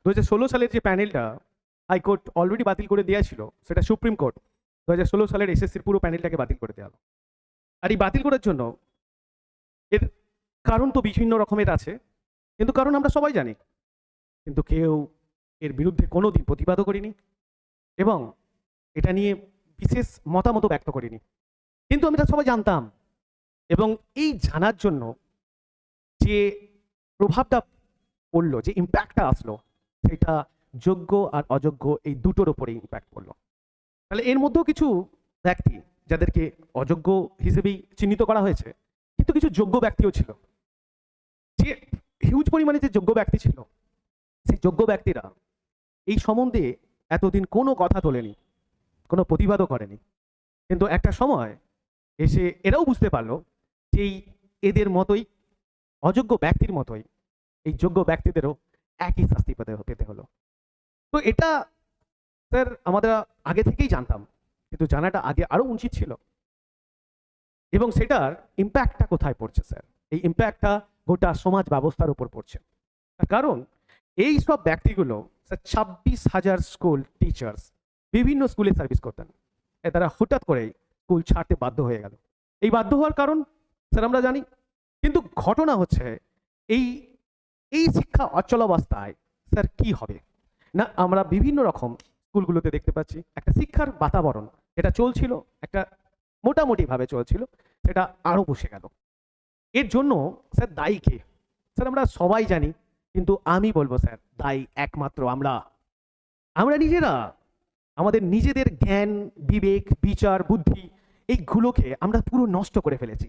2016 সালের যে প্যানেলটা হাইকোর্ট অলরেডি বাতিল করে দিয়েছিল, সেটা সুপ্রিম কোর্ট 2016 সালের এসএসসির পুরো প্যানেলটাকে বাতিল করে দেওয়া হলো। আর এই বাতিল করার জন্য এর কারণ তো বিভিন্ন রকমের আছে, কিন্তু কারণ আমরা সবাই জানি, কিন্তু কেউ এর বিরুদ্ধে কোনোদিন প্রতিবাদও করিনি এবং এটা নিয়ে বিশেষ মতামত ব্যক্ত করিনি। কিন্তু আমরা সবাই জানতাম, এবং এই জানার জন্য যে প্রভাবটা পড়লো, যে ইম্প্যাক্টটা আসলো, সেটা যোগ্য আর অযোগ্য এই দুটোর ওপরে ইম্প্যাক্ট পড়লো। তাহলে এর মধ্যেও কিছু ব্যক্তি যাদেরকে অযোগ্য হিসেবেই চিহ্নিত করা হয়েছে, কিন্তু কিছু যোগ্য ব্যক্তিও ছিল। যে হিউজ পরিমাণে যে যোগ্য ব্যক্তি ছিল, সেই যোগ্য ব্যক্তিরা এই সম্বন্ধে এতদিন কোনো কথা তোলেনি, কোনো প্রতিবাদও করেনি। কিন্তু একটা সময় এসে এরাও বুঝতে পারলো যে এদের মতোই, অযোগ্য ব্যক্তির মতোই এই যোগ্য ব্যক্তিদেরও একই শাস্তি পেতে হলো। তো এটা স্যার আমরা আগে থেকেই জানতাম, কিন্তু জানাটা আগে আরো উচিত ছিল। এবং সেটার ইম্প্যাক্টটা কোথায় পড়ছে স্যার? এই ইম্প্যাক্টটা গোটা সমাজ ব্যবস্থার উপর পড়ছে। কারণ এই সব ব্যক্তিগুলো স্যার 26,000 স্কুল টিচার্স বিভিন্ন স্কুলে সার্ভিস করতেন, তারা হঠাৎ করে স্কুল ছাড়তে বাধ্য হয়ে গেল। এই বাধ্য হওয়ার কারণ স্যার আমরা জানি, কিন্তু ঘটনা হচ্ছে এই এই শিক্ষা অচলাবস্থায় স্যার কি হবে না, আমরা বিভিন্ন রকম স্কুলগুলোতে দেখতে পাচ্ছি একটা শিক্ষার বাতাবরণ যেটা চলছিল, একটা মোটামুটি ভাবে চলছিল, সেটা আরো বসে গেল। এর জন্য স্যার দায়ী কে? স্যার আমরা সবাই জানি, কিন্তু আমি বলবো স্যার দায়ী একমাত্র আমরা নিজেরা। আমাদের নিজেদের জ্ঞান, বিবেক, বিচার, বুদ্ধি এইগুলোকে আমরা পুরো নষ্ট করে ফেলেছি।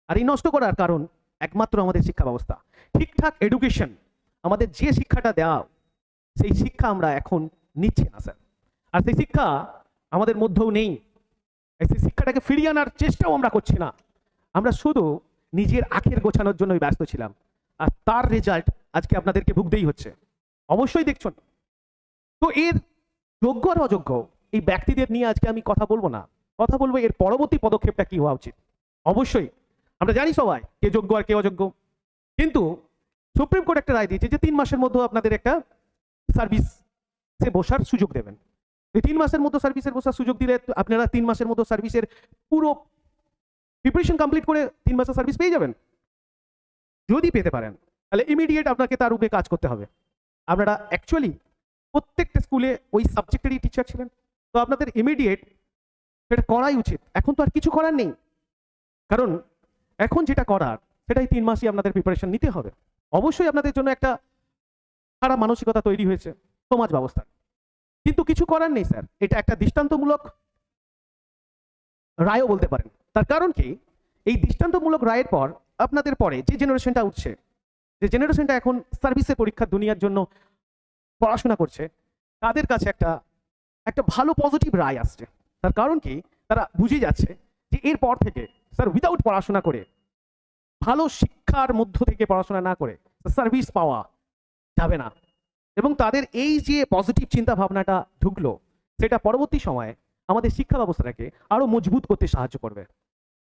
আর এই নষ্ট করার কারণ একমাত্র আমাদের শিক্ষা ব্যবস্থা। ঠিকঠাক এডুকেশন, আমাদের যে শিক্ষাটা দেওয়া, সেই শিক্ষা আমরা এখন নিচ্ছি না স্যার। আর সেই শিক্ষা আমাদের মধ্যেও নেই। সেই শিক্ষাটাকে ফিরিয়ে আনার চেষ্টাও আমরা করছি না। আমরা শুধু নিজের আখের গোছানোর জন্যই ব্যস্ত ছিলাম, আর তার রেজাল্ট আজকে আপনাদেরকে ভুগতেই হচ্ছে, অবশ্যই দেখছেন। তো এর যোগ্য আর অযোগ্য এই ব্যক্তিদের নিয়ে আজকে আমি কথা বলবো না, কথা বলবো এর পরবর্তী পদক্ষেপটা কি হওয়া উচিত। অবশ্যই আমরা জানি সবাই কে যোগ্য আর কে অযোগ্য, কিন্তু সুপ্রিম কোর্ট একটা রায় দিয়েছে যে 3 মাসের মধ্যে আপনাদের একটা সার্ভিসে বসার সুযোগ দেবেন। এই 3 মাসের মধ্যে সার্ভিসের বসার সুযোগ দিলে আপনারা 3 মাসের মধ্যে সার্ভিসের পুরো প্রিপারেশন কমপ্লিট করে 3 মাসের সার্ভিস পেয়ে যাবেন। যদি পেতে পারেন তাহলে ইমিডিয়েট আপনাকে তার উপরে কাজ করতে হবে। আপনারা অ্যাকচুয়ালি প্রত্যেকটা স্কুলে ওই সাবজেক্টেরই টিচার ছিলেন, তো আপনাদের ইমিডিয়েট সেটা করাই উচিত। এখন তো আর কিছু করার নেই, কারণ এখন যেটা করার সেটাই 3 মাসই আপনাদের প্রিপারেশন নিতে হবে। অবশ্যই আপনাদের জন্য একটা খারাপ মানসিকতা তৈরি হয়েছে সমাজ ব্যবস্থা, কিন্তু কিছু করার নেই স্যার। এটা একটা দৃষ্টান্তমূলক রায়ও বলতে পারেন। তার কারণ কি, এই দৃষ্টান্তমূলক রায়ের পর আপনাদের পরে যে জেনারেশনটা উঠছে, যে জেনারেশনটা এখন সার্ভিসের পরীক্ষা দুনিয়ার জন্য পড়াশোনা করছে, তাদের কাছে একটা ভালো পজিটিভ রায় আসছে। তার কারণ কি, তারা বুঝে যাচ্ছে যে এরপর থেকে স্যার উইদাউট পড়াশোনা করে, ভালো শিক্ষার মধ্য থেকে পড়াশোনা না করে সার্ভিস পাওয়া যাবে না। এবং তাদের এই যে পজিটিভ চিন্তা ভাবনাটা ঢুকলো, সেটা পরবর্তী সময়ে আমাদের শিক্ষা ব্যবস্থাটাকে আরো মজবুত করতে সাহায্য করবে।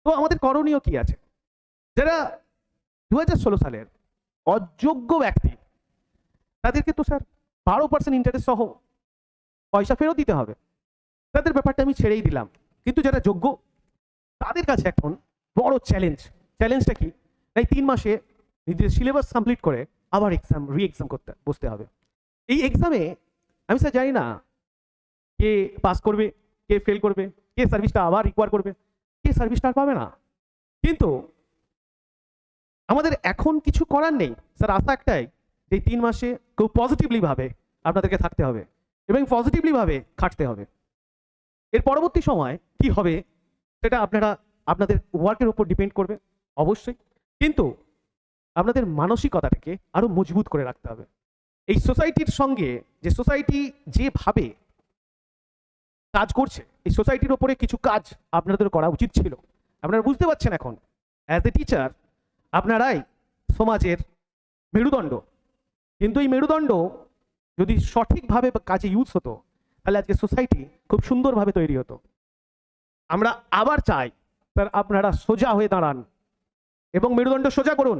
তো আমাদের করণীয় কি আছে? যারা 2016 সালের অযোগ্য ব্যক্তি, তাদেরকে তো স্যার 12% ইন্টারেস্ট সহ পয়সা ফেরত দিতে হবে। তাদের ব্যাপারটা আমি ছেড়েই দিলাম, কিন্তু যারা যোগ্য তাদের কাছে এখন বড় চ্যালেঞ্জটা কি, এই 3 মাসে নিজের সিলেবাস কমপ্লিট করে আবার রি এক্সাম করতে বসতে হবে। এই এক্সামে আমি স্যার জানি না কে পাস করবে, কে ফেল করবে, কে সার্ভিসটা আবার রিকোয়ার করবে, কে সার্ভিসটা আর পাবে না। কিন্তু আমাদের এখন কিছু করার নেই স্যার, আশা একটাই, এই 3 মাসে খুব পজিটিভলি ভাবে আপনাদেরকে থাকতে হবে এবং পজিটিভলি ভাবে খাটতে হবে। এর পরবর্তী সময় কি হবে সেটা আপনাদের ওয়ার্কের উপর ডিপেন্ড করবে অবশ্যই, কিন্তু আপনাদের মানসিকতাটাকে আরো মজবুত করে রাখতে হবে। এই সোসাইটির সঙ্গে, যে সোসাইটি যেভাবে কাজ করছে, এই সোসাইটির ওপরে কিছু কাজ আপনাদের করা উচিত ছিল। আপনারা বুঝতে পারছেন এখন অ্যাজ এ টিচার আপনারাই সমাজের মেরুদণ্ড, কিন্তু এই মেরুদণ্ড যদি সঠিকভাবে কাজে ইউজ হতো, তাহলে আজকে সোসাইটি খুব সুন্দরভাবে তৈরি হতো। আমরা আবার চাই স্যার আপনারা সোজা হয়ে দাঁড়ান এবং মেরুদণ্ড সোজা করুন,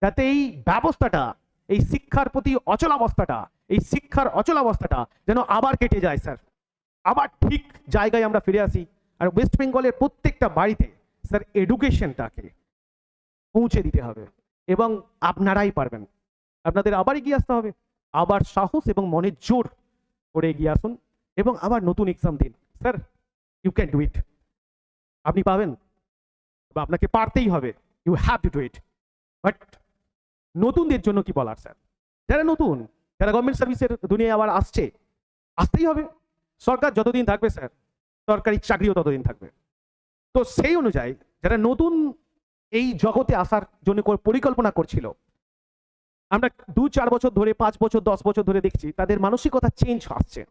যাতে এই ব্যবস্থাটা এই শিক্ষার প্রতি অচলাবস্থাটা, এই শিক্ষার অচলাবস্থাটা যেন আবার কেটে যায় স্যার, আবার ঠিক জায়গায় আমরা ফিরে আসি। আর ওয়েস্ট বেঙ্গলের প্রত্যেকটা বাড়িতে স্যার এডুকেশনটাকে পৌঁছে দিতে হবে, এবং আপনারাই পারবেন। আপনাদের আবার এগিয়ে আসতে হবে, আবার সাহস এবং মনের জোর করে এগিয়ে আসুন এবং আবার নতুন এক্সাম দিন sir. You can do it. আপনি পাবেন বা আপনাকে পারতেই হবে, you have to do it. But নতুনদের জন্য কি বলার স্যার, যারা নতুন, যারা গভর্নমেন্ট সার্ভিসের দুনিয়ায় আবার আসছে, আসতেই হবে। সরকার যতদিন থাকবে স্যার, সরকারি চাকরিও ততদিন থাকবে। তো সেই অনুযায়ী যারা নতুন এই জগতে আসার জন্য পরিকল্পনা করছিল, আমরা 2-4 বছর ধরে, 5 বছর, 10 বছর ধরে দেখছি তাদের মানসিকতা চেঞ্জ আসছে,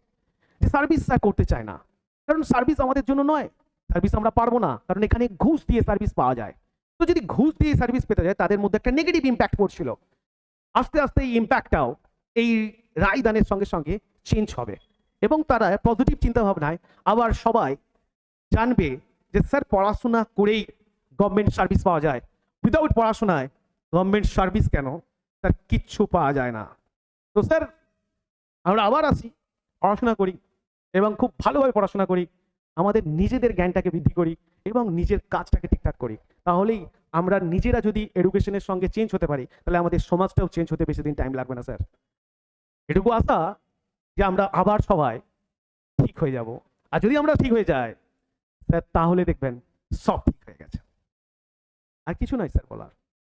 যে সার্ভিস স্যার করতে চায় না, কারণ সার্ভিস আমাদের জন্য নয়, সার্ভিস আমরা পারবো না, কারণ এখানে ঘুষ দিয়ে সার্ভিস পাওয়া যায়। তো যদি ঘুষ দিয়ে সার্ভিস পেতে যায়, তাদের মধ্যে একটা নেগেটিভ ইম্প্যাক্ট পড়ছিল। আস্তে আস্তে এই ইম্প্যাক্টটাও এই রায়দানের সঙ্গে সঙ্গে চেঞ্জ হবে, এবং তারা পজিটিভ চিন্তা ভাবনায় আবার সবাই জানবে যে স্যার পড়াশোনা করেই গভর্নমেন্ট সার্ভিস পাওয়া যায়, উইদাউট পড়াশোনায় গভর্নমেন্ট সার্ভিস কেন, তার কিচ্ছু পাওয়া যায় না। তো স্যার আমরা আবার আসি, পড়াশোনা করি এবং খুব ভালোভাবে পড়াশোনা করি, আমাদের নিজেদের জ্ঞানটাকে বৃদ্ধি করি এবং নিজের কাজটাকে ঠিকঠাক করি। তাহলেই আমরা নিজেরা যদি এডুকেশনের সঙ্গে চেঞ্জ হতে পারি, তাহলে আমাদের সমাজটাও চেঞ্জ হতে বেশি দিন টাইম লাগবে না স্যার। এটুকু আশা যে আমরা আবার সবাই ঠিক হয়ে যাব। আর যদি আমরা ঠিক হয়ে যাই স্যার, তাহলে দেখবেন সব ঠিক হয়ে গেছে, আর কিছু নয় স্যার বলার।